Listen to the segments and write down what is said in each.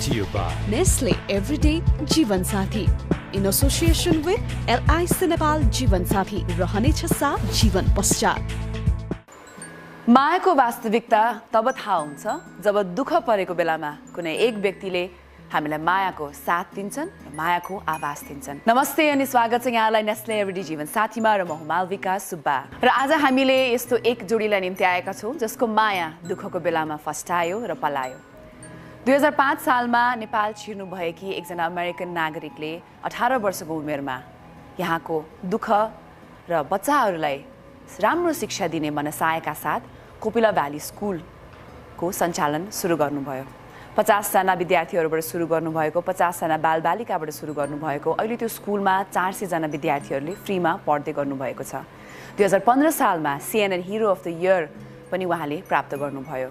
to you by Nestle Everyday जीवन साथी in association with LIC Nepal जीवन साथी रहनेछ साथ जीवन पश्चात। मायाको वास्तविकता तब थाहा हुन्छ जब दुःख परेको बेलामा कुनै एक व्यक्तिले हामीलाई मायाको साथ दिन्छन् र मायाको आभास दिन्छन्। नमस्ते अनि स्वागत छ यहाँलाई नेस्ले एभ्रिडे जीवन साथीमा र म मालविका सुब्बा। र आज हामीले यस्तो एक जोडीलाई निम्ति आएका छौं जसको माया दुःखको बेलामा फस्टायो र पलायो। 2005 सालमा नेपाल छिर्नु भएकी एकजना अमेरिकन नागरिकले 18 वर्षको उमेरमा यहाँको दुःख र बच्चाहरूलाई राम्रो शिक्षा दिने मनसायका साथ कोपिला भ्याली स्कुलको सञ्चालन सुरु गर्नुभयो। 50 जना विद्यार्थीहरूबाट सुरु गर्नुभएको, 50 जना बालबालिकाबाट सुरु गर्नुभएको, अहिले त्यो स्कुलमा 400 जना विद्यार्थीहरूले फ्रीमा पढ्दै गर्नुभएको छ। 2015 सालमा CNN hero of the year पनि उहाँले प्राप्त गर्नुभयो।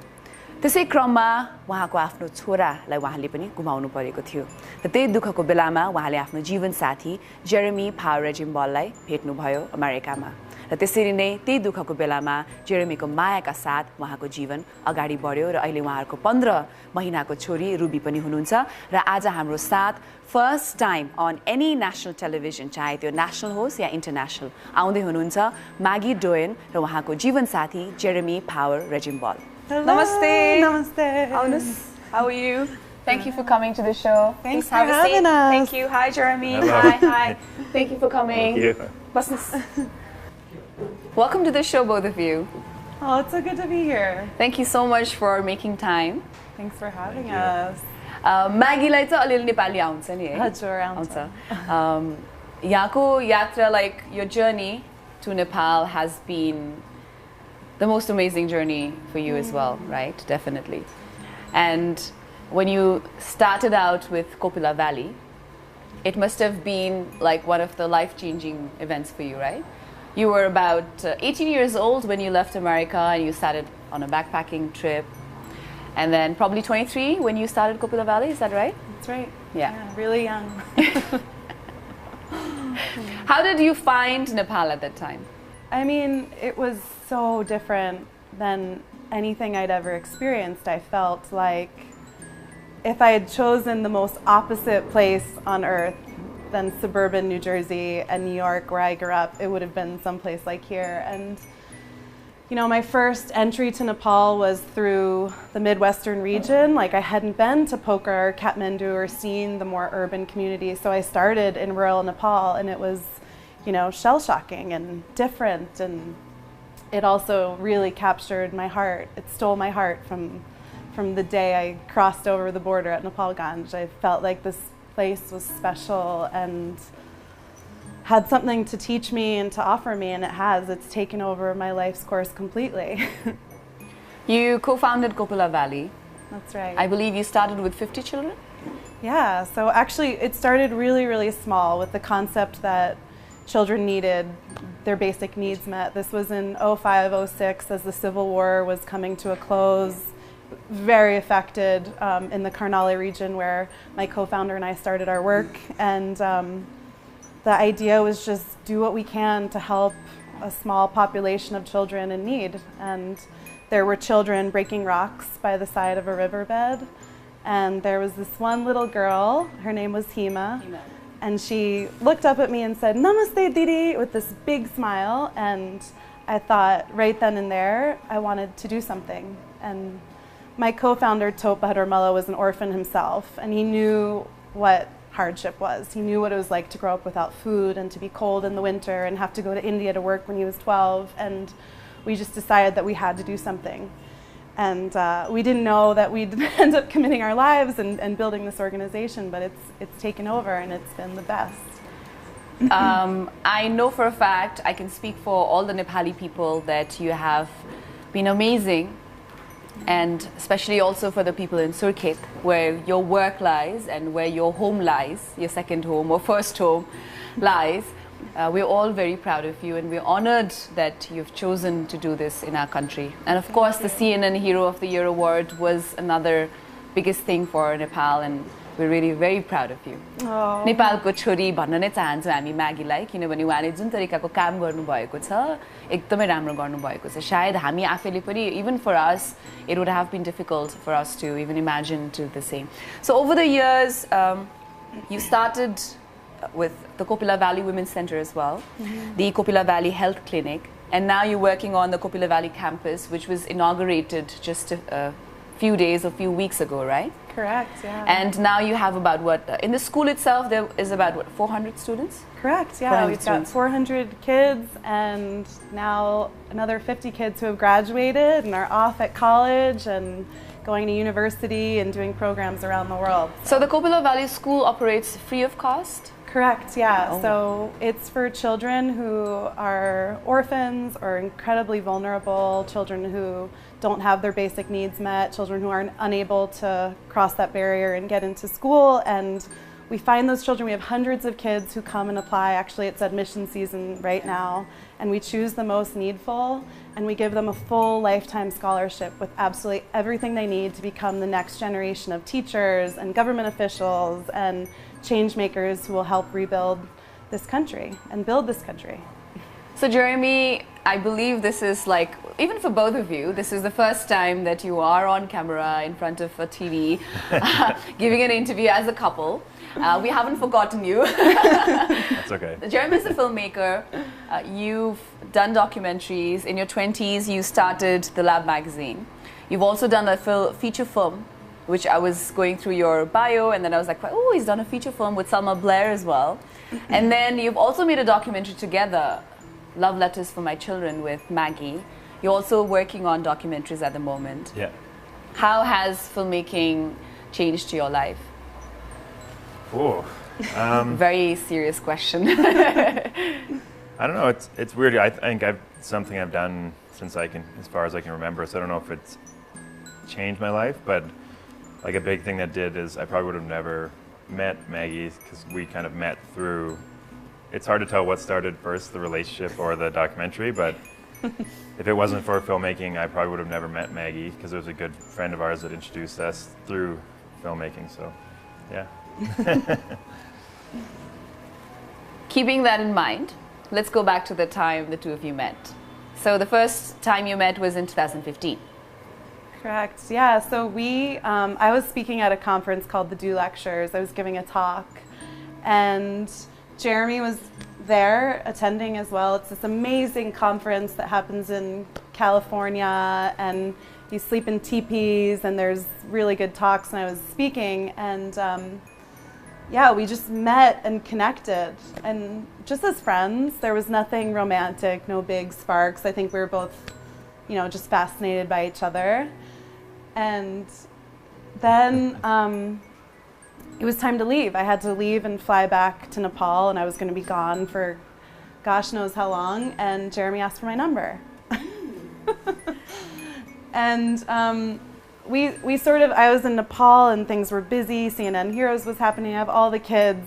त्यसै क्रममा उहाँको आफ्नो छोरालाई उहाँले पनि गुमाउनु परेको थियो र त्यही दुःखको बेलामा उहाँले आफ्नो जीवनसाथी जेरेमी पावर रेजिम्बललाई भेट्नुभयो अमेरिकामा र त्यसरी नै त्यही दुःखको बेलामा जेरेमीको मायाका साथ उहाँको जीवन अगाडि बढ्यो र अहिले उहाँहरूको 15 महिनाको छोरी रुबी पनि हुनुहुन्छ र आज हाम्रो साथ first time on any national television, चाहे त्यो नेसनल होस् या इन्टरनेसनल, आउँदै हुनुहुन्छ मैगी डोयन र उहाँको जीवनसाथी Jeremy Power Regimbal. Hello. Namaste. Namaste. How are you? Thank you for coming to the show. Thanks Please have for a seat. having us. Thank you. Hi, Jeremy. Hello. Hi. Thank you for coming. Thank you. Welcome to the show, both of you. Oh, it's so good to be here. Thank you so much for making time. Thanks for having us. Maggie-लाई चाहिँ अलिअलि नेपाली आउँछ नि है? हजुर आउँछ। यहाँको यात्रा, like your journey to Nepal has been the most amazing journey for you as well, right? Definitely. And when you started out with Kopila Valley, it must have been like one of the life-changing events for you, right? You were about 18 years old when you left America and you started on a backpacking trip. And then probably 23 when you started Kopila Valley, is that right? That's right. Yeah. Really young. How did you find Nepal at that time? I mean, it was so different than anything I'd ever experienced. I felt like if I had chosen the most opposite place on earth than suburban New Jersey and New York where I grew up, it would have been someplace like here. And you know, my first entry to Nepal was through the Midwestern region. Like I hadn't been to Pokhara or Kathmandu or seen the more urban communities. So I started in rural Nepal and it was, you know, shell-shocking and different, and it also really captured my heart. It stole my heart from the day I crossed over the border at Nepalganj. I felt like this place was special and had something to teach me and to offer me, and it has. It's taken over my life's course completely. You co-founded Kopila Valley. That's right. I believe you started with 50 children? Yeah, so actually it started really, really small with the concept that children needed their basic needs met. This was in 05, 06 as the Civil War was coming to a close. Very affected in the Karnali region where my co-founder and I started our work. And the idea was just do what we can to help a small population of children in need. And there were children breaking rocks by the side of a riverbed. And there was this one little girl, her name was Hima. And she looked up at me and said, "Namaste, Didi," with this big smile. And I thought right then and there, I wanted to do something. And my co-founder, Tope Bahadurmullah, was an orphan himself, and he knew what hardship was. He knew what it was like to grow up without food and to be cold in the winter and have to go to India to work when he was 12. And we just decided that we had to do something. And we didn't know that we'd end up committing our lives and building this organization, but it's taken over and it's been the best. I know for a fact, I can speak for all the Nepali people, that you have been amazing, and especially also for the people in Surkhet, where your work lies and where your home lies, your second home or first home lies. We're all very proud of you, and we're honored that you've chosen to do this in our country. And of course, the CNN Hero of the Year award was another biggest thing for Nepal, and We're really very proud of you. नेपालको छोरी भन्न नै चाहन्छौँ हामी म्यागीलाई किनभने उहाँले जुन तरिकाको काम गर्नुभएको छ एकदमै राम्रो गर्नुभएको छ शायद हामी आफैले पनि even for us it would have been difficult for us to even imagine to the same. So over the years you started with the Kopila Valley Women's Center as well, the Kopila Valley Health Clinic, and now you're working on the Kopila Valley campus, which was inaugurated just a few days or few weeks ago, right? Correct, yeah. And now you have about what, in the school itself there is about what, 400 students? Correct, yeah. We've got 400 kids and now another 50 kids who have graduated and are off at college and going to university and doing programs around the world. So the Kopila Valley School operates free of cost? Correct, yeah. So it's for children who are orphans or incredibly vulnerable, children who don't have their basic needs met, children who are unable to cross that barrier and get into school. And we find those children. We have hundreds of kids who come and apply. Actually, it's admission season right now. And we choose the most needful and we give them a full lifetime scholarship with absolutely everything they need to become the next generation of teachers and government officials and change makers who will help rebuild this country and build this country. So Jeremy, I believe this is like, even for both of you, this is the first time that you are on camera in front of a TV giving an interview as a couple. We haven't forgotten you. That's okay. Jeremy is a filmmaker. You've done documentaries. In your 20s, you started The Lab magazine. You've also done a feature film, which I was going through your bio, and then I was like, oh, he's done a feature film with Salma Blair as well. And then you've also made a documentary together, Love Letters for My Children with Maggie. You're also working on documentaries at the moment. Yeah. How has filmmaking changed your life? Oh. Very serious question. I don't know. It's weird. I think something I've done since as far as I can remember. So I don't know if it's changed my life, but like a big thing that did is I probably would have never met Maggie because we kind of met through. It's hard to tell what started first, the relationship or the documentary, but if it wasn't for filmmaking, I probably would have never met Maggie because there was a good friend of ours that introduced us through filmmaking. So, yeah. Keeping that in mind, let's go back to the time the two of you met. So the first time you met was in 2015. Correct, yeah. So I was speaking at a conference called the Do Lectures. I was giving a talk and Jeremy was there attending as well. It's this amazing conference that happens in California and you sleep in teepees and there's really good talks and I was speaking and yeah, we just met and connected and just as friends. There was nothing romantic, no big sparks. I think we were both, just fascinated by each other. And then it was time to leave. I had to leave and fly back to Nepal and I was going to be gone for gosh knows how long and Jeremy asked for my number. And I was in Nepal and things were busy, CNN Heroes was happening, I have all the kids,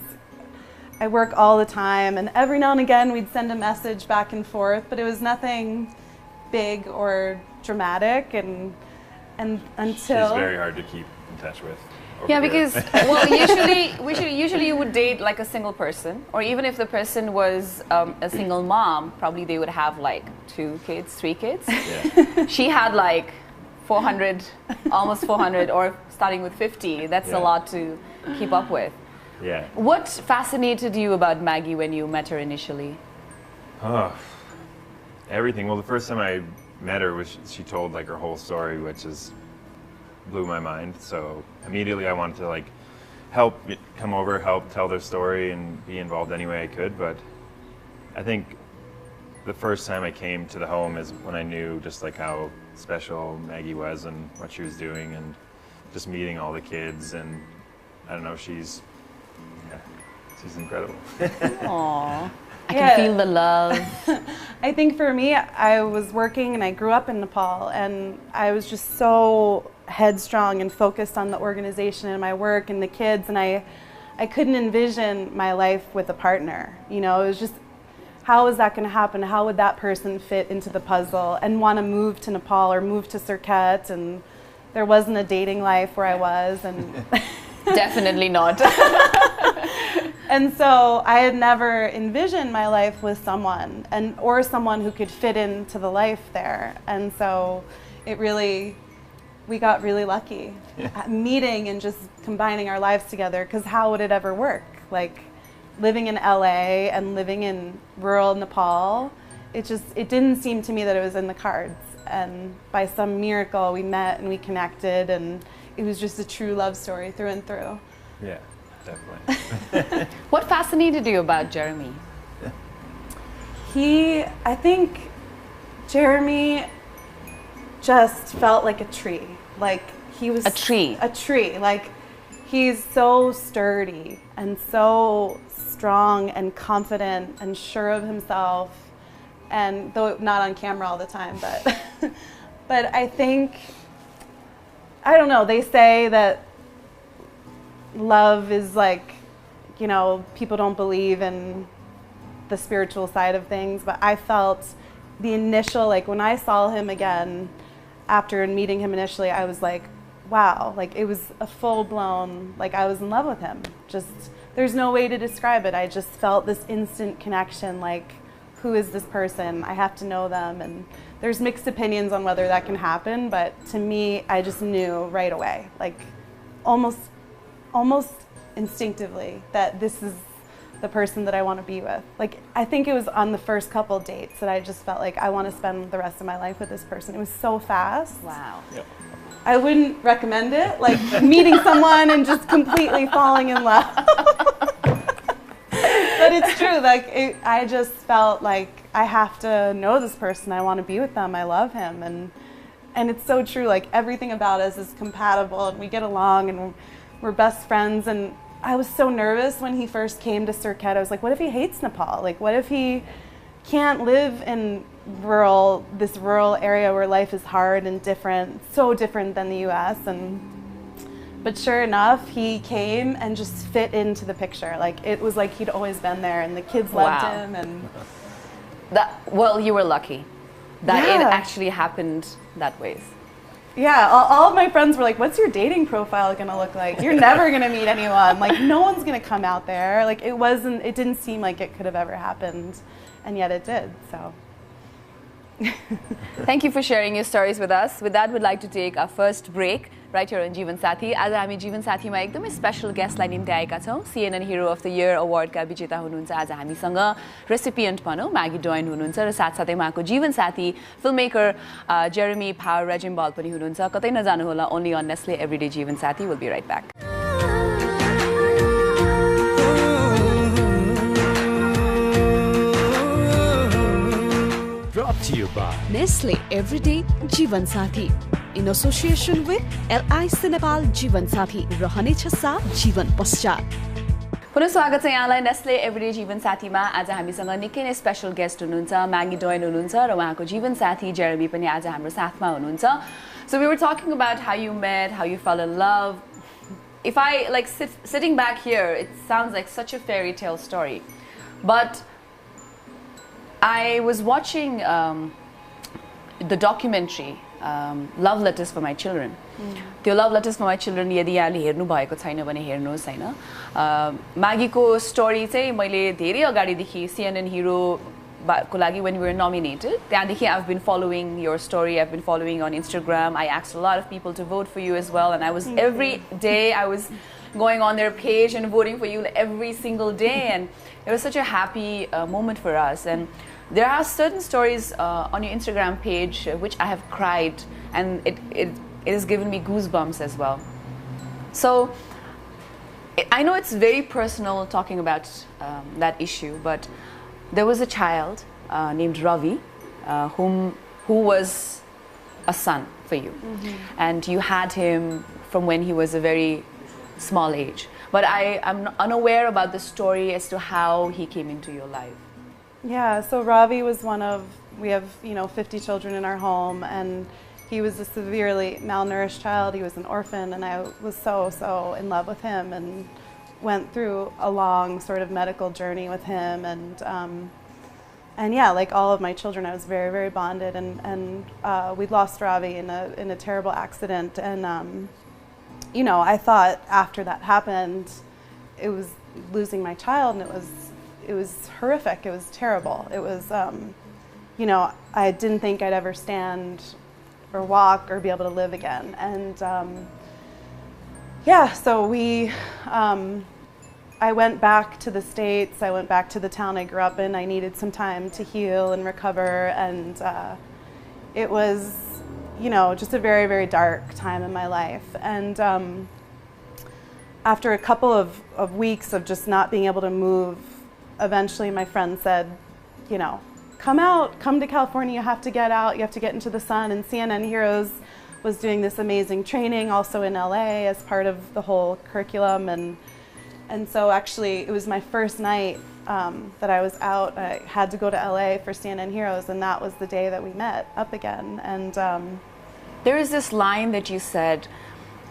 I work all the time and every now and again we'd send a message back and forth, but it was nothing big or dramatic and until... She's very hard to keep in touch with. Yeah, because, well, usually you would date like a single person, or even if the person was a single mom, probably they would have like 2 kids, 3 kids. Yeah. She had like 400, almost 400, or starting with 50. That's a lot to keep up with. Yeah. What fascinated you about Maggie when you met her initially? Oh, everything. Well, the first time I met her she told like her whole story, which blew my mind. So immediately I wanted to like help tell their story and be involved any way I could. But I think the first time I came to the home is when I knew just like how special Maggie was and what she was doing and just meeting all the kids. And I don't know, she's incredible. Aww. I can feel the love. I think for me, I was working and I grew up in Nepal and I was just so headstrong and focused on the organization and my work and the kids and I couldn't envision my life with a partner. It was just, how is that going to happen? How would that person fit into the puzzle and want to move to Nepal or move to Surkhet? And there wasn't a dating life where I was and Definitely not. And so I had never envisioned my life with someone or someone who could fit into the life there. And so we got really lucky at meeting and just combining our lives together, because how would it ever work? Like living in LA and living in rural Nepal, it didn't seem to me that it was in the cards. And by some miracle we met and we connected, and it was just a true love story through and through. Yeah, definitely. What fascinated you about Jeremy? I think Jeremy just felt like a tree. Like he was a tree. Like he's so sturdy and so strong and confident and sure of himself, and though not on camera all the time, but but I think, I don't know, they say that love is like, people don't believe in the spiritual side of things, but I felt the initial, like when I saw him again after meeting him initially, I was like, wow, like it was a full-blown, like I was in love with him. Just, there's no way to describe it. I just felt this instant connection, like, who is this person? I have to know them. And there's mixed opinions on whether that can happen, but to me, I just knew right away, like almost instinctively, that this is the person that I want to be with. Like, I think it was on the first couple dates that I just felt like I want to spend the rest of my life with this person. It was so fast. Wow. Yep. I wouldn't recommend it, like meeting someone and just completely falling in love. But it's true, like I just felt like I have to know this person. I want to be with them. I love him. And it's so true, like everything about us is compatible and we get along and we're best friends. And I was so nervous when he first came to Surkhet. I was like, what if he hates Nepal? Like, what if he can't live in this rural area where life is hard and different, so different than the US? But sure enough, he came and just fit into the picture. Like, it was like he'd always been there, and the kids loved him. And well, you were lucky that Yeah. it actually happened that way. yeah, all of my friends were like, what's your dating profile gonna look like? You're never gonna meet anyone. Like, no one's gonna come out there. Like, it didn't seem like it could have ever happened, and yet it did, so. Thank you for sharing your stories with us. With that, we'd like to take our first break right here on Jeevan Sathi. आज हामी जीवन साथीमा एकदमै special गेस्टलाई निम्ति आएका छौँ. CNN hero of the year अवार्डका विजेता हुनुहुन्छ आज हामीसँग रेसिपिएन्ट भनौँ म्यागी डोइन हुनुहुन्छ र साथसाथै उहाँको जीवन साथी फिल्ममेकर जेरेमी पावर रेजिम्बल पनि हुनुहुन्छ. कतै नजानुहोला, ओन्ली अन नेस्ले एभ्रीडे जीवन साथी. Will be right back. Brought to you by Nestle Everyday Jeevan Sathi in association with LIC Nepal Jeevan Sathi रहनेछ साथ जीवन पश्चात. पुनः स्वागत छ यहाँलाई नेस्ले एभ्रीडे जीवन साथीमा. आज हामीसँग निकै नै स्पेशल गेस्ट हुनुहुन्छ, म्यागी डोइन हुनुहुन्छ र उहाँको जीवन साथी जेरेमी पनि आज हाम्रो साथमा हुनुहुन्छ. So we were talking about how you met, how you fell in love. If I like sitting back here, it sounds like such a fairy tale story. But I was watching the documentary Love Letters for My Children. त्यो Love Letters for My Children यदि यहाँले हेर्नु भएको छैन भने हेर्नुहोस् हैन. म्यागीको story चाहिँ मैले धेरै अगाडिदेखि CNN हिरो को लागि when we were nominated, त्यहाँदेखि I've been following your story. I've been following on Instagram. I asked a lot of people to vote for you as well, and I was every day I was going on their page and voting for you every single day, and it was such a happy moment for us. And there are certain stories on your Instagram page which I have cried, and it has given me goosebumps as well. So I know it's very personal talking about that issue, but there was a child named Ravi who was a son for you, and you had him from when he was a very small age. But I am unaware about the story as to how he came into your life. Yeah, so Ravi was we have 50 children in our home, and he was a severely malnourished child. He was an orphan, and I was so in love with him and went through a long sort of medical journey with him. And yeah, like all of my children, I was very bonded, and we lost Ravi in a terrible accident, and you know, I thought after that happened, it was losing my child, and it was horrific. It was terrible. It was, you know, I didn't think I'd ever stand or walk or be able to live again. And yeah, so I went back to the States. I went back to the town I grew up in. I needed some time to heal and recover, and it was, you know, just a very, very dark time in my life. And after a couple of weeks of just not being able to move, eventually my friend said, you know, come to California, you have to get out, you have to get into the sun. And CNN Heroes was doing this amazing training also in LA as part of the whole curriculum. And so actually it was my first night that I was out. I had to go to LA for CNN Heroes, and that was the day that we met up again. And there is this line that you said,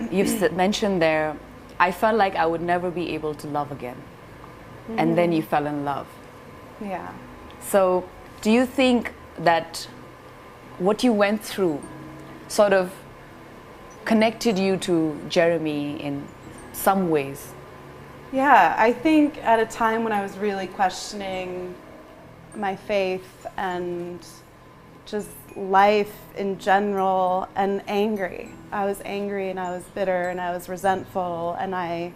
you've mentioned there, I felt like I would never be able to love again. Mm-hmm. And then you fell in love. Yeah. So do you think that what you went through sort of connected you to Jeremy in some ways? Yeah, I think at a time when I was really questioning my faith and just life in general, and angry. I was angry and I was bitter and I was resentful, and I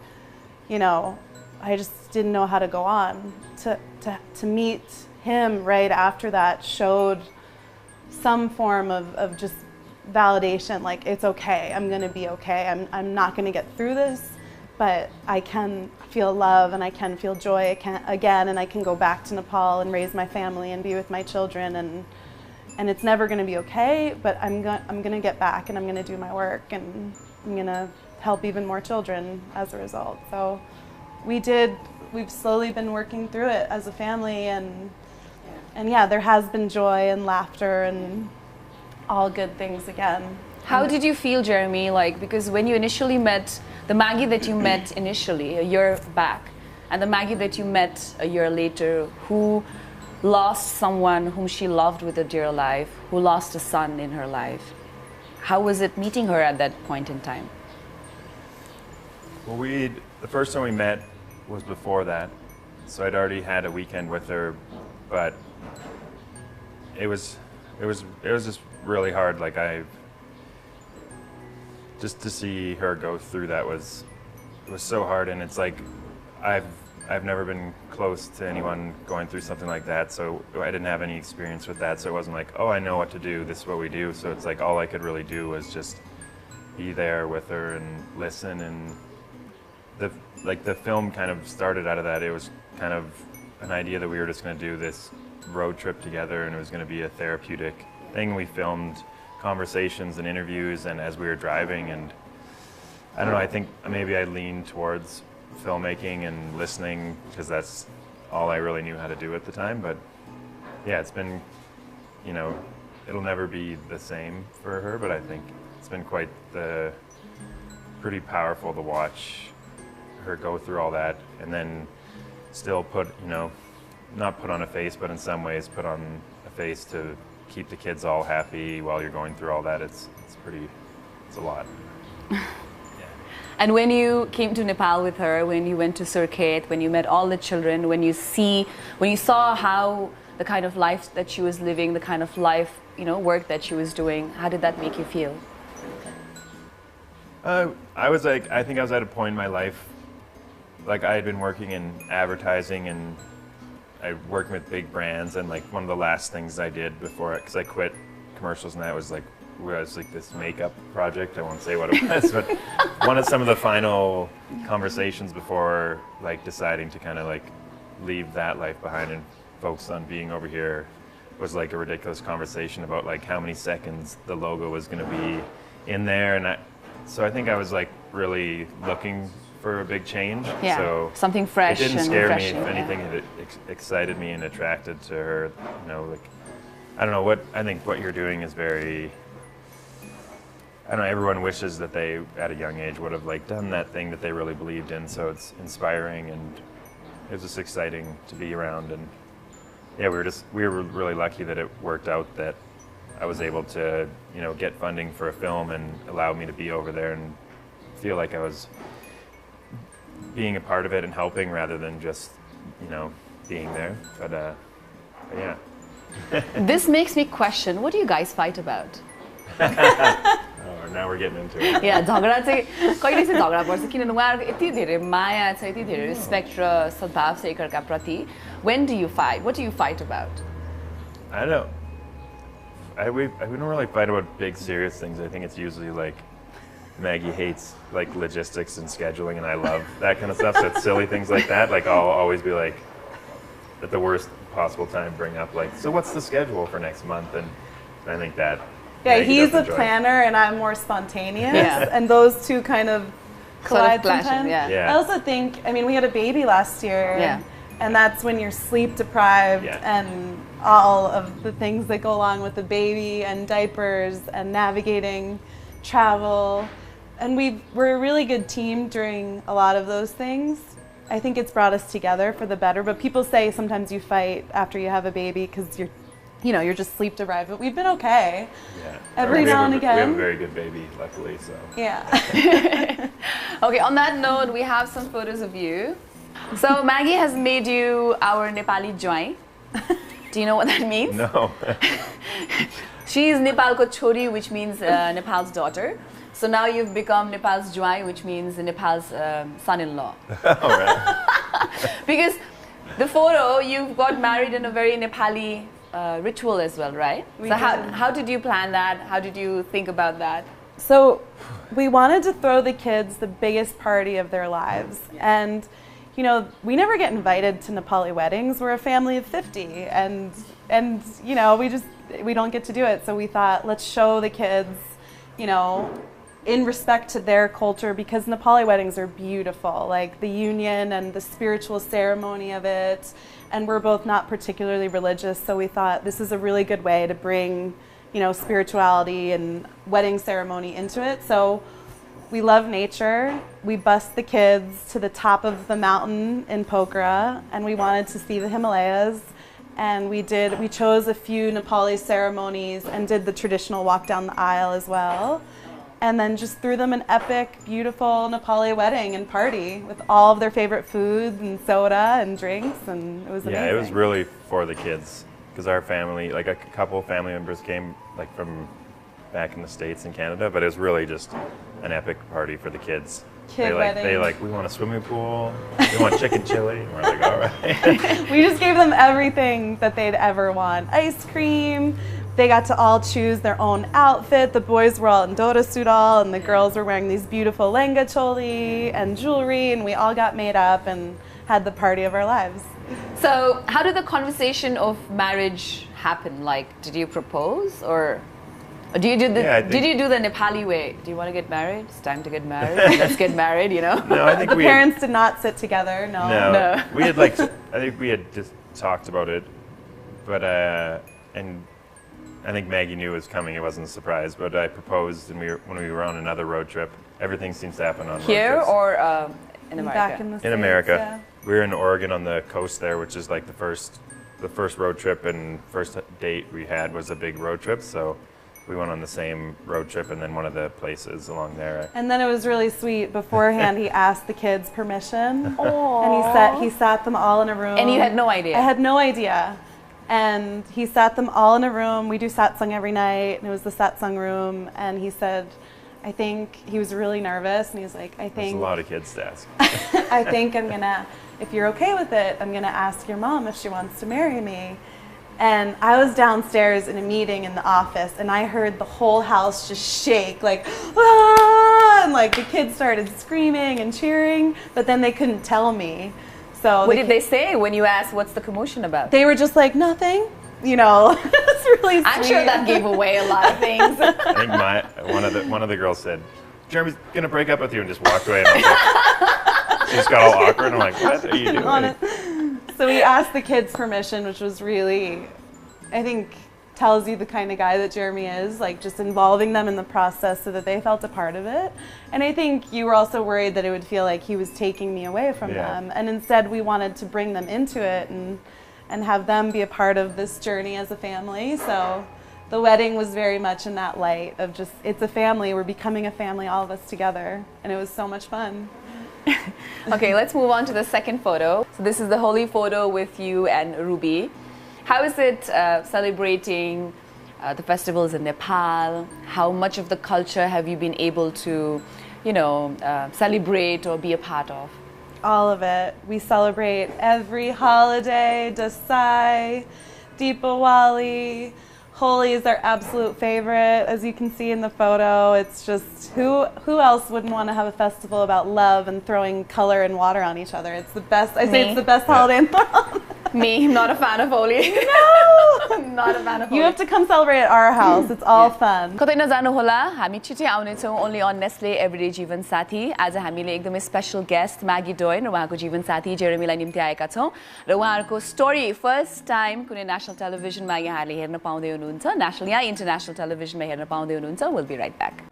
just didn't know how to go on. To meet him right after that showed some form of just validation, like it's okay, I'm gonna be okay, I'm not gonna get through this, but I can feel love and I can feel joy again, and I can go back to Nepal and raise my family and be with my children, and it's never going to be okay, but I'm going to get back, and I'm going to do my work, and I'm going to help even more children as a result. So we've slowly been working through it as a family, and yeah, there has been joy and laughter and all good things again. How did you feel, Jeremy? Like, because when you initially met, the Maggie that you met initially a year back, and the Maggie that you met a year later, who lost someone whom she loved with a dear life, who lost a son in her life, how was it meeting her at that point in time? Well, the first time we met was before that, so I'd already had a weekend with her, but it was just really hard. Like, just to see her go through that was so hard, and it's like I've never been close to anyone going through something like that, so I didn't have any experience with that, so it wasn't like, oh, I know what to do, this is what we do. So it's like all I could really do was just be there with her and listen, and the film kind of started out of that. It was kind of an idea that we were just going to do this road trip together, and it was going to be a therapeutic thing. We filmed conversations and interviews, and as we were driving, and I don't know, I think maybe I leaned towards filmmaking and listening because that's all I really knew how to do at the time. But yeah, it's been, it'll never be the same for her, but I think it's been pretty powerful to watch her go through all that, and then still not put on a face, but in some ways put on a face to keep the kids all happy while you're going through all that. It's a lot. And when you came to Nepal with her, when you went to Surkhet, when you met all the children, when you saw how the kind of life that she was living, the kind of life, work that she was doing, how did that make you feel? I think I was at a point in my life, like I had been working in advertising and I worked with big brands, and like one of the last things I did before, because I quit commercials, and that was like this makeup project. I won't say what it was, but some of the final conversations before like deciding to kind of like leave that life behind and focus on being over here was like a ridiculous conversation about like how many seconds the logo was going to be in there, and so I think I was like really looking for a big change. Yeah, so something fresh. It didn't scare me. If yeah. anything, it excited me and attracted to her. Like I don't know I think what you're doing is very. I don't know. Everyone wishes that they, at a young age, would have like done that thing that they really believed in. So it's inspiring, and it was just exciting to be around. And yeah, we were really lucky that it worked out, that I was able to get funding for a film and allow me to be over there and feel like I was being a part of it and helping rather than just, being there. But yeah. This makes me question, what do you guys fight about? Oh, now we're getting into it. Yeah, झगडा चाहिँ कहिले चाहिँ झगडा पर्छ किनभने उहाँहरूको यति धेरै माया छ यति धेरै रिस्पेक्ट र सद्भाव छ एकअर्का प्रति. When do you fight? What do you fight about? I don't. We don't really fight about big serious things. I think it's usually like Maggie hates like logistics and scheduling, and I love that kind of stuff. So it's silly things like that. Like I'll always be like, at the worst possible time, bring up like, so what's the schedule for next month? And I think that. Yeah, Maggie he's does a enjoy. planner and I'm more spontaneous. Yeah. And those two kind of collide clash, sometimes. yeah. I also think, I mean, we had a baby last year. Yeah. And that's when you're sleep deprived and all of the things that go along with the baby and diapers and navigating travel. And we're a really good team during a lot of those things. I think it's brought us together for the better. But people say sometimes you fight after you have a baby because you're just sleep deprived. But we've been okay. Yeah. Every now and again. We have a very good baby, luckily. So. Yeah. Okay, on that note, we have some photos of you. So Maggie has made you our Nepali jwai. Do you know what that means? No. She is Nepalko chori, which means Nepal's daughter. So now you've become Nepal's jwai, which means Nepal's son-in-law. All right. Because the photo, you've got married in a very Nepali ritual as well, right? So how did you plan that? How did you think about that? So we wanted to throw the kids the biggest party of their lives. And we never get invited to Nepali weddings. We're a family of 50 and we don't get to do it. So we thought, let's show the kids, in respect to their culture, because Nepali weddings are beautiful, like the union and the spiritual ceremony of it. And we're both not particularly religious, so we thought this is a really good way to bring, spirituality and wedding ceremony into it. So we love nature. We bused the kids to the top of the mountain in Pokhara, and we wanted to see the Himalayas. And we chose a few Nepali ceremonies and did the traditional walk down the aisle as well. And then just threw them an epic, beautiful Nepali wedding and party with all of their favorite foods and soda and drinks, and it was amazing. Yeah, it was really for the kids, because our family, like a couple of family members came like from back in the States and Canada, but it was really just an epic party for the kids. Wedding. They we want a swimming pool, we want chicken chili, and we're like, all right. We just gave them everything that they'd ever want. Ice cream. They got to all choose their own outfit. The boys were all in Dora Sudal, and the girls were wearing these beautiful lenga choli and jewelry, and we all got made up and had the party of our lives. So how did the conversation of marriage happen? Like, did you propose, or do you do did you do the Nepali way? Do you want to get married? It's time to get married. Let's get married, No, I think the parents did not sit together. No. We had I think we had just talked about it, but and I think Maggie knew it was coming. It wasn't a surprise, but I proposed, and when we were on another road trip. Everything seems to happen on here road trips. or in America. Back in the States, America. yeah. We were in Oregon on the coast there, which is like the first road trip and first date we had was a big road trip. So we went on the same road trip, and then one of the places along there. And then it was really sweet. Beforehand, he asked the kids permission, and he sat them all in a room. And you had no idea. I had no idea. And he sat them all in a room. We do satsang every night, and it was the satsang room. And he said, I think, he was really nervous, and he was like, I think... There's a lot of kids to ask. I think I'm gonna, if you're okay with it, I'm gonna ask your mom if she wants to marry me. And I was downstairs in a meeting in the office, and I heard the whole house just shake, like, ah! And like the kids started screaming and cheering, but then they couldn't tell me. So what did they say when you asked what's the commotion about? They were just like, nothing. It's really sweet. I'm sure that gave away a lot of things. I think one of the girls said, Jeremy's gonna break up with you, and just walked away. And I was like, she just got all awkward. I'm like, what are you doing? So we asked the kids permission, which was really, I think, tells you the kind of guy that Jeremy is, like just involving them in the process so that they felt a part of it. And I think you were also worried that it would feel like he was taking me away from them. And instead we wanted to bring them into it and have them be a part of this journey as a family. So the wedding was very much in that light of just, it's a family, we're becoming a family, all of us together, and it was so much fun. Okay, let's move on to the second photo. So this is the holy photo with you and Ruby. How is it celebrating the festivals in Nepal? How much of the culture have you been able to, celebrate or be a part of? All of it. We celebrate every holiday, Dasai, Deepawali. Holi is our absolute favorite. As you can see in the photo, it's just, who else wouldn't want to have a festival about love and throwing color and water on each other? It's the best, I say it's the best holiday in the world. Me, I'm not a fan of Holi. No! Not a fan of Holi. You have to come celebrate at our house. It's all fun. कतै नजानु होला हामी छिटै आउने छौं only on Nestle Everyday जीवन साथी आज हामीले एकदमै स्पेशल गेस्ट मैगी डोइन र उहाँको जीवन साथी जेरेमीलाई निम्ति आएका छौं र उहाँहरुको स्टोरी फर्स्ट टाइम कुनै नेशनल टेलिभिजनमा यहाँहरुले हेर्न पाउँदै हुनुहुन्छ नेशनल या इन्टरनेशनल टेलिभिजनमा हेर्न पाउँदै हुनुहुन्छ we'll be right back.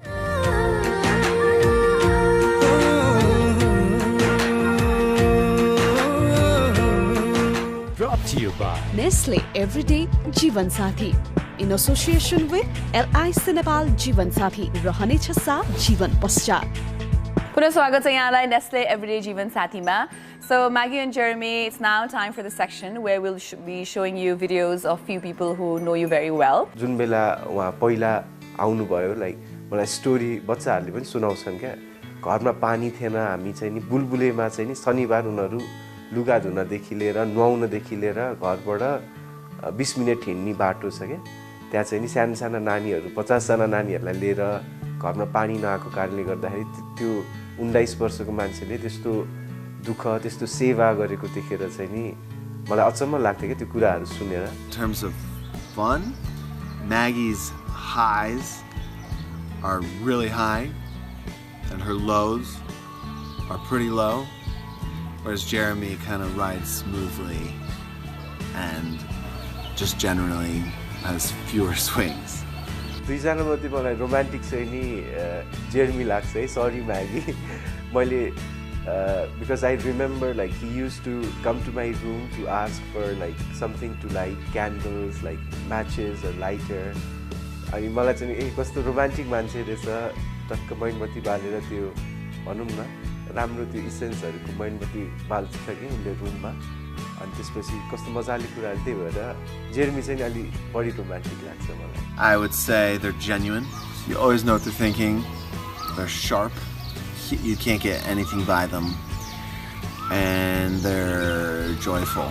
Brought to you by Nestle Everyday जीवन साथी in association with LIC Nepal जीवन साथी रहनेछ साथ जीवन पश्चात. पुनः स्वागत छ यहाँलाई Nestle Everyday जीवन साथीमा. So Maggie and Jeremy, it's now time for the section where we'll be showing you videos of few people who know you very well. जुन बेला उहाँ पहिला आउनु भयो लाइक मलाई स्टोरी बच्चाहरूले पनि सुनाउँछन् क्या घरमा पानी थिएन हामी चाहिँ नि बुलबुलेमा चाहिँ नि शनिबार उनीहरू लुगा धुनदेखि लिएर नुहाउनदेखि लिएर घरबाट 20 मिनेट हिँड्ने बाटो छ क्या त्यहाँ चाहिँ नि साना साना नानीहरू 50 जना नानीहरूलाई लिएर घरमा पानी नआएको कारणले गर्दाखेरि त्यो 19 वर्षको मान्छेले त्यस्तो दुःख त्यस्तो सेवा गरेको देखेर चाहिँ नि मलाई अचम्म लाग्थ्यो के त्यो कुराहरू सुनेर. In terms of fun, Maggie's highs are really high and her lows are pretty low, whereas Jeremy kind of rides smoothly and just generally has fewer swings. दुईजना मध्ये मलाई रोमान्टिक चाहिँ नि जेरेमी लाग्छ है सरी म्यागी मैले because I remember like he used to come to my room to ask for like something to light, candles, like matches or lighter. अनि मलाई चाहिँ ए कस्तो रोमान्टिक मान्छे रहेछ टक्क मैनबत्ती बालेर त्यो भनौँ न राम्रो त्यो इसेन्सहरूको मैनबत्ती बाल्छ कि उनले रुममा अनि त्यसपछि कस्तो मजाले कुराहरू त्यही भएर जेरेमी चाहिँ अलि बढी रोमान्टिक लाग्छ मलाई. I would say they're genuine. You always know what they're thinking. They're sharp. You can't get anything by them. And they're joyful.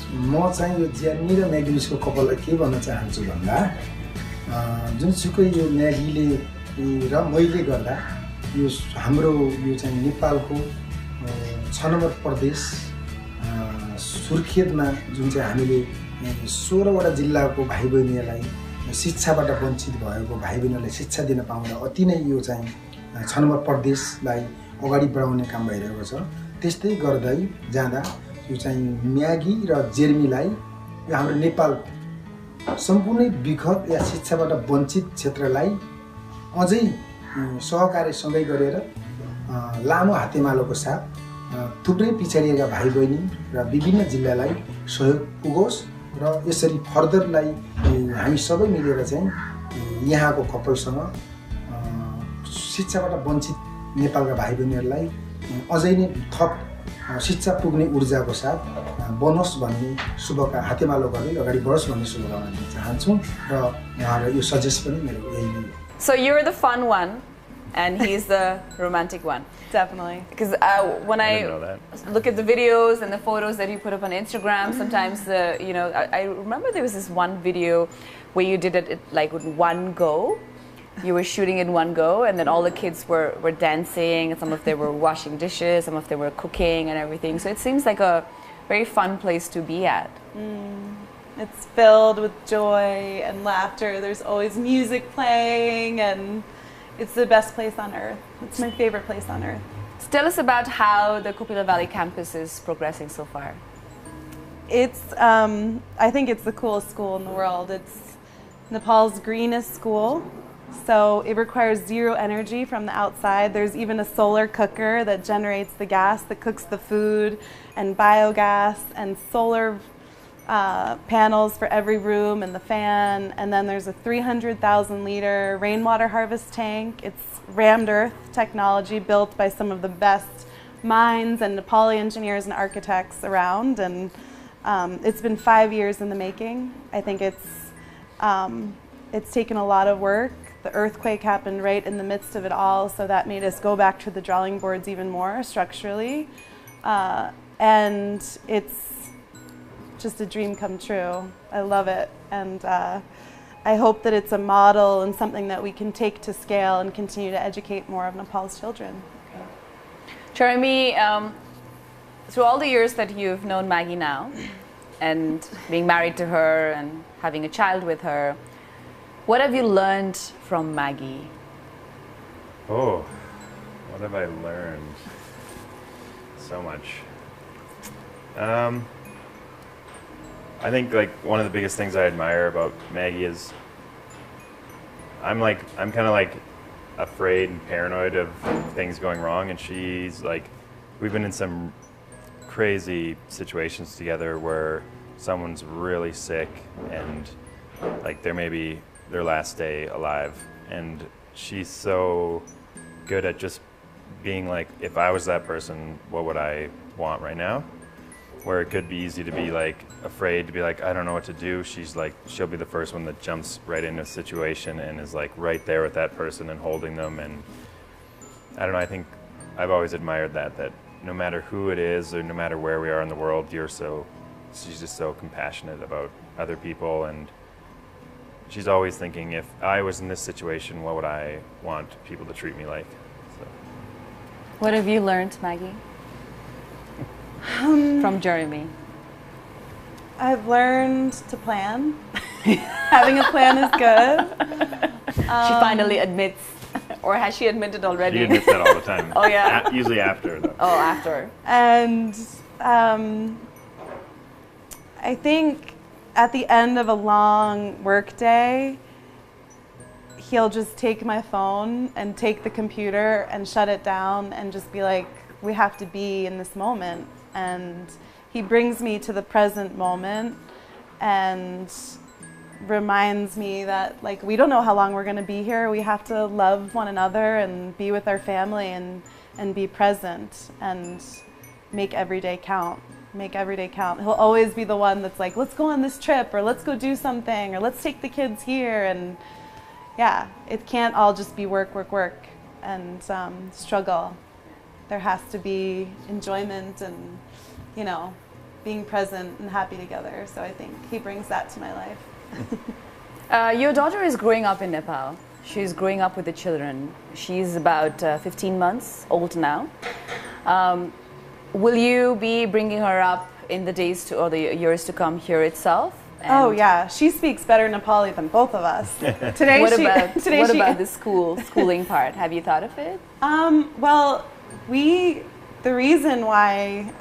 म चाहिँ यो जेरेमी र म्यागी बिचको कपललाई के भन्न चाहन्छु भन्दा जुनसुकै यो म्यागीले र मैले गर्दा यो हाम्रो यो चाहिँ नेपालको 6 नम्बर प्रदेश सुर्खेतमा जुन चाहिँ हामीले 16 वटा जिल्लाको भाइ बहिनीहरूलाई शिक्षाबाट वञ्चित भएको भाइ बहिनीहरूलाई शिक्षा दिन पाउँदा अति नै यो चाहिँ 6 नम्बर प्रदेशलाई अगाडि बढाउने काम भइरहेको छ. त्यस्तै गर्दै जाँदा यो चाहिँ म्यागी र जेरेमीलाई यो हाम्रो नेपाल सम्पूर्ण विखत या शिक्षाबाट वञ्चित क्षेत्रलाई अझै सहकार्यसँगै गरेर लामो हातेमालोको साथ थुप्रै पिछडिएका भाइ बहिनी र विभिन्न जिल्लालाई सहयोग पुगोस् र यसरी फर्दरलाई हामी सबै मिलेर चाहिँ यहाँको कपलसँग शिक्षाबाट वञ्चित नेपालका भाइ बहिनीहरूलाई अझै नै थप शिक्षा पुग्ने ऊर्जाको साथ बनोस् भन्ने शुभका हातेमालो गर्दै अगाडि बढोस् भन्ने शुभकामना दिन चाहन्छु र उहाँलाई यो सजेस्ट पनि मेरो यही नै हो. So you're the fun one and he's the romantic one. Definitely. Because when I look at the videos and the photos that you put up on Instagram, sometimes I remember there was this one video where you did it like with one go. You were shooting in one go, and then all the kids were dancing, and some of them were washing dishes, some of them were cooking and everything. So it seems like a very fun place to be at. It's filled with joy and laughter. There's always music playing, and it's the best place on earth. It's my favorite place on earth. So tell us about how the Kopila Valley campus is progressing so far. It's, I think it's the coolest school in the world. It's Nepal's greenest school. So it requires zero energy from the outside. There's even a solar cooker that generates the gas that cooks the food, and biogas and solar panels for every room and the fan, and then there's a 300,000 liter rainwater harvest tank. It's rammed earth technology built by some of the best minds and Nepali engineers and architects around, and it's been 5 years in the making. I think it's taken a lot of work. The earthquake happened right in the midst of it all, so that made us go back to the drawing boards even more structurally. And it's just a dream come true. I love it. And I hope that it's a model and something that we can take to scale and continue to educate more of Nepal's children. Jeremy, through all the years that you've known Maggie now, and being married to her and having a child with her, what have you learned from Maggie? Oh, what have I learned? So much. I think like one of the biggest things I admire about Maggie is I'm kind of like afraid and paranoid of things going wrong, and she's like, we've been in some crazy situations together where someone's really sick and like there may be their last day alive, and she's so good at just being like, if I was that person, what would I want right now? Where it could be easy to be like afraid to be like, I don't know what to do. She's like, she'll be the first one that jumps right into a situation and is like right there with that person and holding them. And I don't know, I think I've always admired that no matter who it is or no matter where we are in the world, she's just so compassionate about other people, and she's always thinking, if I was in this situation, what would I want people to treat me like? So. What have you learned, Maggie, from Jeremy? I've learned to plan. Having a plan is good. She finally admits, or has she admitted already? She admits that all the time. Oh yeah? Usually after though. Oh, after. And I think at the end of a long work day, he'll just take my phone and take the computer and shut it down and just be like, we have to be in this moment. And he brings me to the present moment and reminds me that like we don't know how long we're going to be here. We have to love one another and be with our family and be present and make every day count. Make every day count. He'll always be the one that's like, let's go on this trip, or let's go do something, or let's take the kids here. And yeah, it can't all just be work, work, work and struggle. There has to be enjoyment and, you know, being present and happy together. So I think he brings that to my life. Your daughter is growing up in Nepal. She's growing up with the children. She's about 15 months old now. Will you be bringing her up in the days or the years to come here itself? Oh yeah, she speaks better Nepali than both of us. Today what about the schooling part? Have you thought of it? Well, the reason why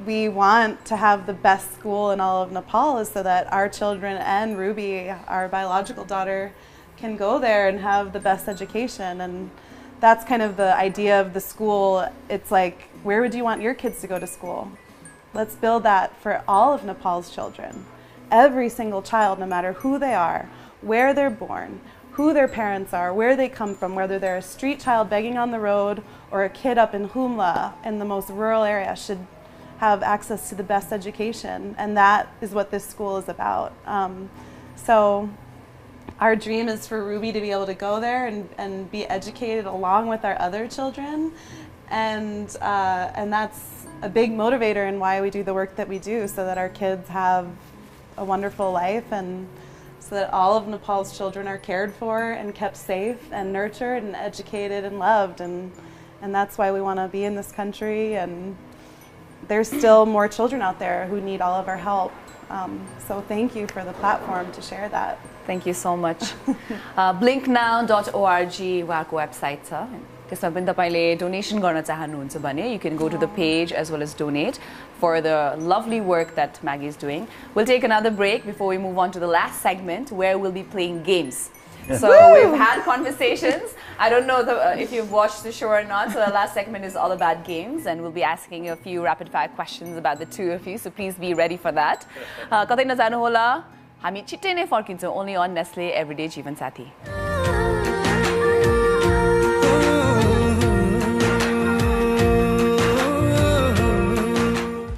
we want to have the best school in all of Nepal is so that our children and Ruby, our biological daughter, can go there and have the best education. And that's kind of the idea of the school. It's like, where would you want your kids to go to school? Let's build that for all of Nepal's children. Every single child, no matter who they are, where they're born, who their parents are, where they come from, whether they're a street child begging on the road or a kid up in Humla in the most rural area, should have access to the best education. And that is what this school is about. So our dream is for Ruby to be able to go there and be educated along with our other children. And that's a big motivator in why we do the work that we do, so that our kids have a wonderful life and so that all of Nepal's children are cared for and kept safe and nurtured and educated and loved. And that's why we want to be in this country. And there's still more children out there who need all of our help. So thank you for the platform to share that. Thank you so much. blinknow.org उहाँको website छ त्यसमा पनि तपाईले donation गर्न चाहनुहुन्छ भने you can go to the page as well as donate for the lovely work that Maggie is doing. We'll take another break before we move on to the last segment where we'll be playing games. So we've had conversations. I don't know if you've watched the show or not. So the last segment is all about games, and we'll be asking you a few rapid-fire questions about the two of you. So please be ready for that. कतै नजानु होला. हामी छिट्टै नै फर्किन्छौँ only on Nestle Everyday जीवन साथी.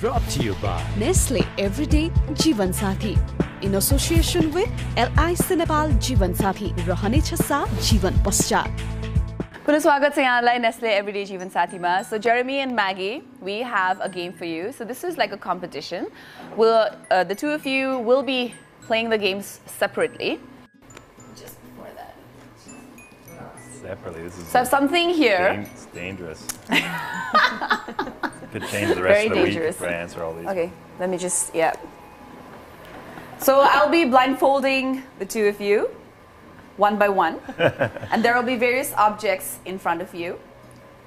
Brought to you by Nestle Everyday जीवन साथी in association with LIC Nepal जीवन साथी रहनेछ साथ जीवन पश्चात. पुनः स्वागत छ यहाँलाई Nestle Everyday जीवन साथीमा. So Jeremy and Maggie, we have a game for you. So this is like a competition. The two of you will be playing the games separately. Just before that. Separately, this is So I have something here. it's dangerous. Could change the rest Very of the dangerous. week if I answer all these. Okay, let me just, yeah. So I'll be blindfolding the two of you, one by one. And there will be various objects in front of you.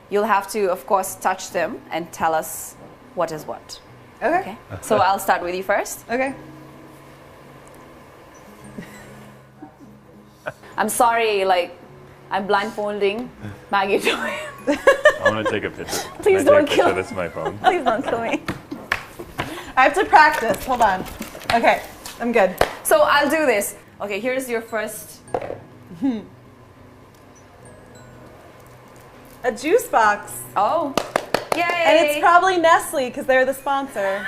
You'll have to, of course, touch them and tell us what is what. Okay. So I'll start with you first. Okay. I'm sorry, like, I'm blindfolding Maggie. I want to take a picture. Please Can I don't take a kill picture? This is my phone. Please don't kill me. I have to practice. Hold on. Okay, I'm good. So I'll do this. Okay, here's your first. A juice box. Oh, yay! And it's probably Nestle because they're the sponsor.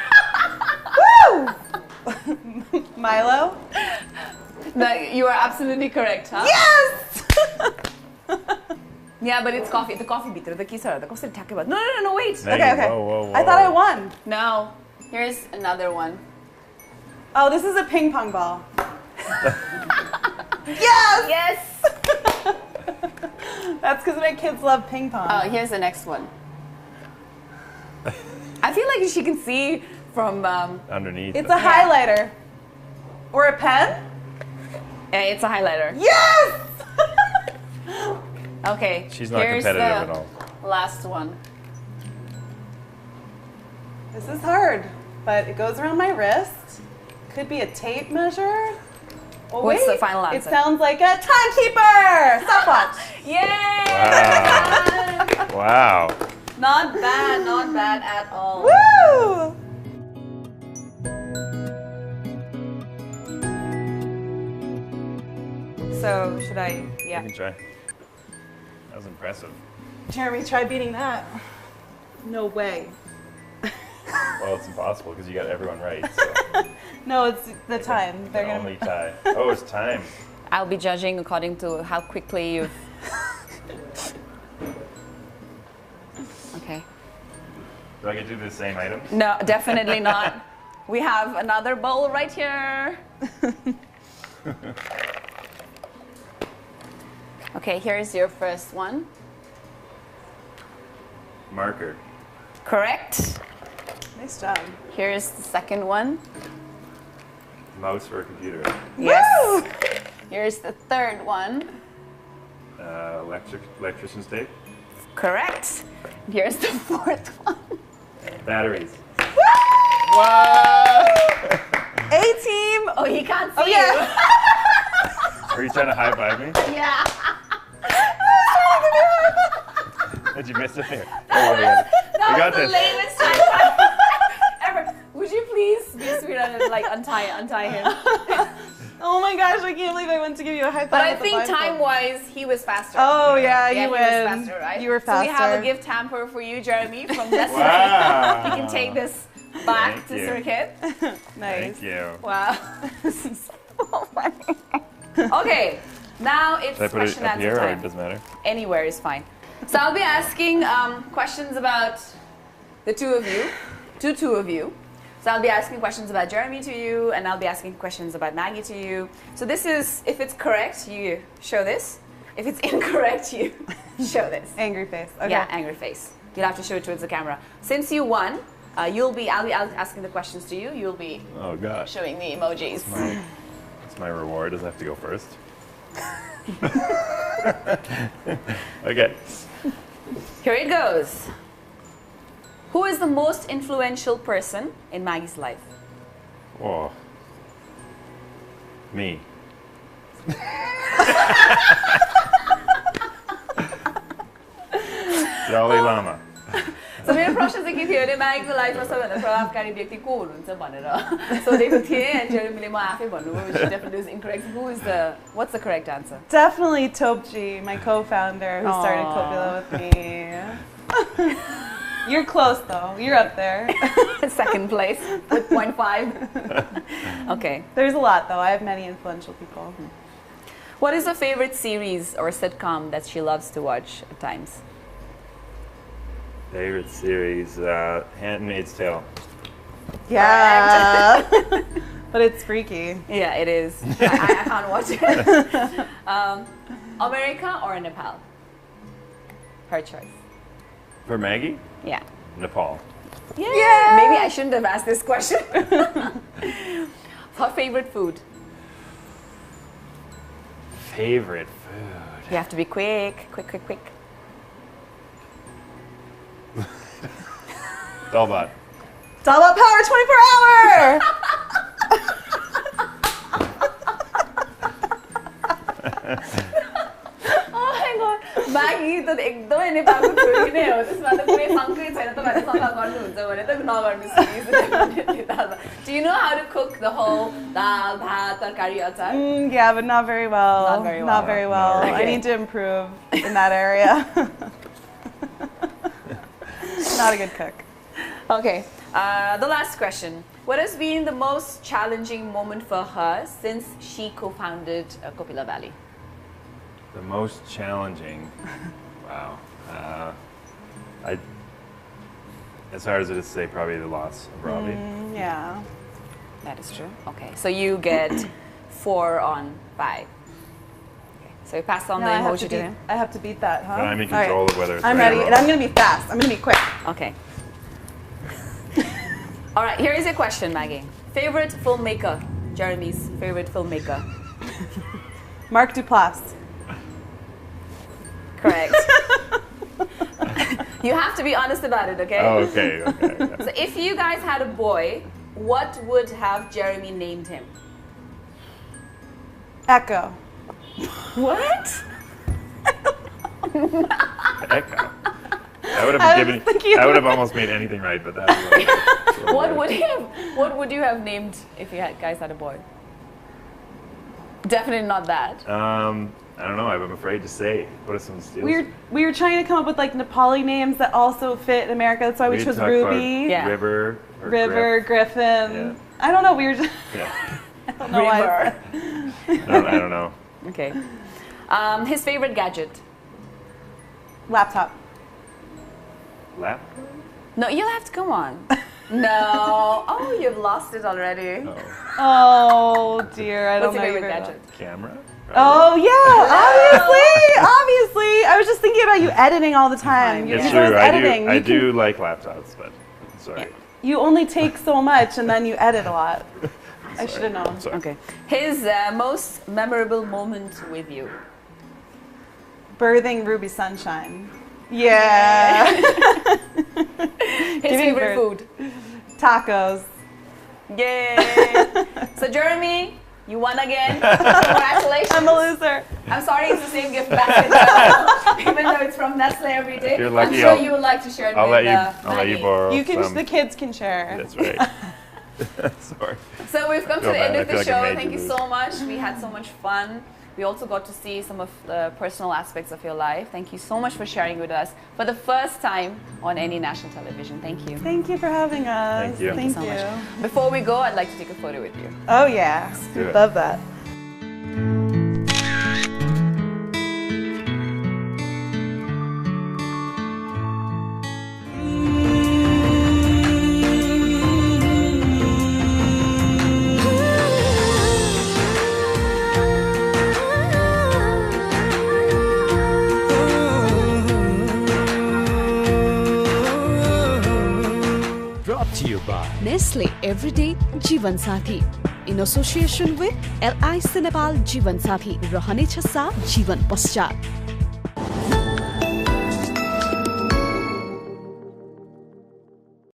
Woo! Milo? No, you are absolutely correct, huh? Yes! Yeah, but it's coffee. The coffee beater. The kisara. The coffee ठ्याक्कै भयो. No, wait. Maggie, Okay. Whoa. I thought I won. No. Here's another one. Oh, this is a ping pong ball. Yes! Yes! That's because my kids love ping pong. Oh, here's the next one. I feel like she can see from. Underneath. It's a highlighter. Or a pen? It's a highlighter. Yes! Okay. She's not here's competitive the at all. Last one. This is hard, but it goes around my wrist. Could be a tape measure. Oh, What's wait. the final answer? It sounds like a timekeeper! Stopwatch! Yay! Wow. Not bad at all. Woo! So, should I? Yeah. You can try. That was impressive. Jeremy, try beating that. No way. Well, it's impossible because you got everyone right. So. No, it's the time. They're Can gonna. only tie. Oh, it's time. I'll be judging according to how quickly you've. Okay. Do I get to do the same item? No, definitely not. We have another bowl right here. Okay, here's your first one. Marker. Correct. Nice job. Here's the second one. Mouse for a computer. Yes. Here's the third one. Electrician's tape. Correct. Here's the fourth one. Batteries. Whoa! A-team! Oh, he can't see yeah. Are you trying to high five me? you. Yeah. Did you miss it there? That We got was the this. lamest high five ever. Would you please be sweet and like untie him? Oh my gosh, I can't believe I went to give you a high five. But I with the think blindfold. time-wise, he was faster. Oh yeah, Yeah, you he was win. faster, right? You were So faster. we have a gift hamper for you, Jeremy, from Nestle. Wow. You can take this back Thank to you. Circuit. Nice. Thank you. Wow. This is so funny. Okay, now it's Should I put it question up answer here or time. it doesn't matter? Anywhere is fine. So I'll be asking questions about the two of you, two of you. So I'll be asking questions about Jeremy to you, and I'll be asking questions about Maggie to you. So this is, if it's correct, you show this. If it's incorrect, you show this. Angry face. Okay. Yeah, angry face. You'll have to show it towards the camera. Since you won, I'll be asking the questions to you. You'll be Oh gosh. showing the emojis. That's my reward. Does I have to go first? Okay. Here it goes. Who is the most influential person in Maggie's life? Whoa. Me. Dalai Lama. So मेरो प्रश्न चाहिँ के थियो भने म्यागीको लाइफमा सबैभन्दा प्रभावकारी व्यक्ति को हुनुहुन्छ भनेर सोधेको थिएँ and जेरेमीले म आफै भन्नुभयो which definitely is incorrect. What's the correct answer? Definitely Topji, my co-founder who started Copula with me. You're close though. You're up there. Second place with 0.5. Okay. There's a lot though. I have many influential people. What is a favorite series or sitcom that she loves to watch at times? Favorite series, Handmaid's Tale. Yeah. But it's freaky. Yeah, it is. I can't watch it. America or Nepal? Her choice. For Maggie? Yeah. Nepal. Yeah. Maybe I shouldn't have asked this question. Her favorite food? Favorite food? You have to be quick. Quick. Dalbat. Dalbat Power 24-hour! Oh my god. Maggie त एकदमै नेपालको छोरी नै हो त्यसमा त कुनै शङ्कै छैन तपाईहरुले सफा गर्नुहुन्छ भने त नगर्नुस्. Do you know how to cook the whole dal, bhat, tarkari, achar? Yeah, but not very well. Not very well. Not very well. Okay. I need to improve in that area. Not a good cook. Okay. The last question. What has been the most challenging moment for her since she co-founded Copula Valley? The most challenging. Wow. As hard as it is to say, probably the loss of Robbie. Yeah. That is true. Okay. So you get 4 on 5. Okay. So you pass on the emoji to him. I have to beat that, huh? But I'm in control of whether it's I'm right or ready, wrong. and I'm going to be fast. I'm going to be quick. Okay. All right, here is a question, Maggie. Favorite filmmaker? Jeremy's favorite filmmaker? Mark Duplass. Correct. You have to be honest about it, okay? Oh, okay. So if you guys had a boy, what would have Jeremy named him? Echo. What? Echo. I would have almost made anything right, but that was What would you have named if you guys had a boy? Definitely not that. I don't know. I'm afraid to say. What if someone steals? We were trying to come up with like Nepali names that also fit America. That's why we chose Ruby. Yeah. River. Or Griffin. Yeah. I don't know. We were just. Yeah. I don't know why. I don't know. Okay. His favorite gadget? Laptop. Lap? No, you'll have to come on. No. Oh, you've lost it already. Oh dear, I What's don't your know. favorite gadget? Camera? Oh yeah, obviously. I was just thinking about you editing all the time. It's You're true. always editing. I do like laptops, but sorry. You only take so much and then you edit a lot. I should have known. Sorry. Okay. His most memorable moment with you? Birthing Ruby Sunshine. Yeah. His favorite food? Tacos. Yay! So Jeremy, you won again. Congratulations. I'm a loser. I'm sorry, it's the same gift basket, even though it's from Nestle every day. You're lucky. I'm sure you would like to share it I'll with let you borrow. You can. some. The kids can share. That's right. Sorry. So we've come to Feel the bad. end I of feel the like I show. made Thank you you lose. so much. We had so much fun. We also got to see some of the personal aspects of your life. Thank you so much for sharing with us for the first time on any national television. Thank you. Thank you for having us. Thank you. Thank you so much. Before we go, I'd like to take a photo with you. Oh yeah, do it. love that. Brought to you by Nestle Everyday जीवन साथी in association with LIC Nepal जीवन साथी रहनेछ साथ जीवन पश्चात